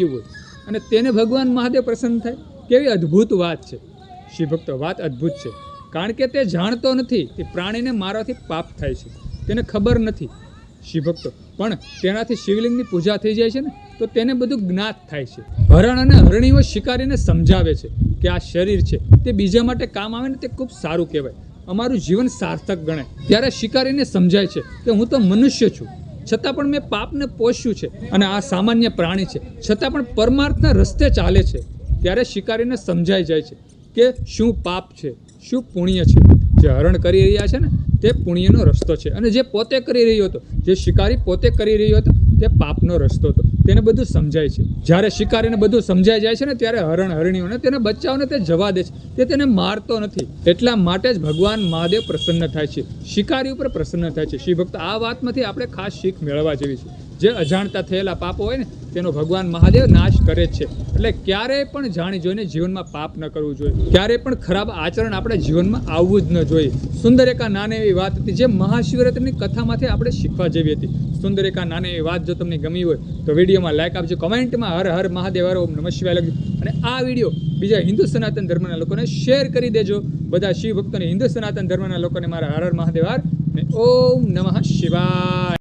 હોય અને તેને ભગવાન મહાદેવ પ્રસન્ન થાય, કેવી અદ્ભુત વાત છે શિવ ભક્તો, વાત અદ્ભુત છે. કારણ કે તે જાણતો નથી કે પ્રાણીને મારવાથી પાપ થાય છે, તેને ખબર નથી શિવ ભક્તો, પણ તેનાથી શિવલિંગની પૂજા થઈ જાય છે ને તો તેને બધું જ્ઞાત થાય છે. હરણ અને હરણીઓ શિકારીને સમજાવે છે કે આ શરીર છે તે બીજા માટે કામ આવે ને તે ખૂબ સારું કહેવાય, અમારું જીવન સાર્થક ગણાય. ત્યારે શિકારીને સમજાય છે કે હું તો મનુષ્ય છું, છતાં પણ મેં પાપને પોષ્યું છે અને આ સામાન્ય પ્રાણી છે છતાં પણ પરમાર્થના રસ્તે ચાલે છે. ત્યારે શિકારીને સમજાઈ જાય છે કે શું પાપ છે, શું પુણ્ય છે. જે હરણ કરી રહ્યા છે ને તે પુણ્યનો રસ્તો છે અને જે પોતે કરી રહ્યો હતો, જે શિકારી પોતે કરી રહ્યો હતો તે પાપનો રસ્તો હતો. તેને બધું સમજાય છે. જ્યારે શિકારીને બધું સમજાઈ જાય છે ને ત્યારે હરણ હરણીઓને તેને બચ્ચાઓને તે જવા દે છે, તે તેને મારતો નથી. એટલા માટે જ ભગવાન મહાદેવ પ્રસન્ન થાય છે, શિકારી ઉપર પ્રસન્ન થાય છે. શિવ ભક્ત, આ વાતમાંથી આપણે ખાસ શીખ મેળવવા જેવી છે. જે અજાણતા થયેલા પાપો હોય ને તેનો ભગવાન મહાદેવ નાશ કરે જ છે. એટલે ક્યારેય પણ જાણી જોઈને જીવનમાં પાપ ન કરવું જોઈએ, ક્યારેય પણ ખરાબ આચરણ આપણે જીવનમાં આવવું જ ન જોઈએ. સુંદર એક નાની એવી વાત હતી જે મહાશિવરાત્રિની કથામાંથી આપણે શીખવા જેવી હતી. સુંદર એક નાની એવી વાત જો તમને ગમી હોય તો વિડીયોમાં લાઈક આપજો, કમેન્ટમાં હર હર મહાદેવ હર ઓમ નમઃ શિવાય લખજો અને આ વિડીયો બીજા હિન્દુ સનાતન ધર્મના લોકોને શેર કરી દેજો. બધા શિવ ભક્તોને, હિન્દુ સનાતન ધર્મના લોકોને મારા હર હર મહાદેવ હર અને ઓમ નમઃ શિવાય.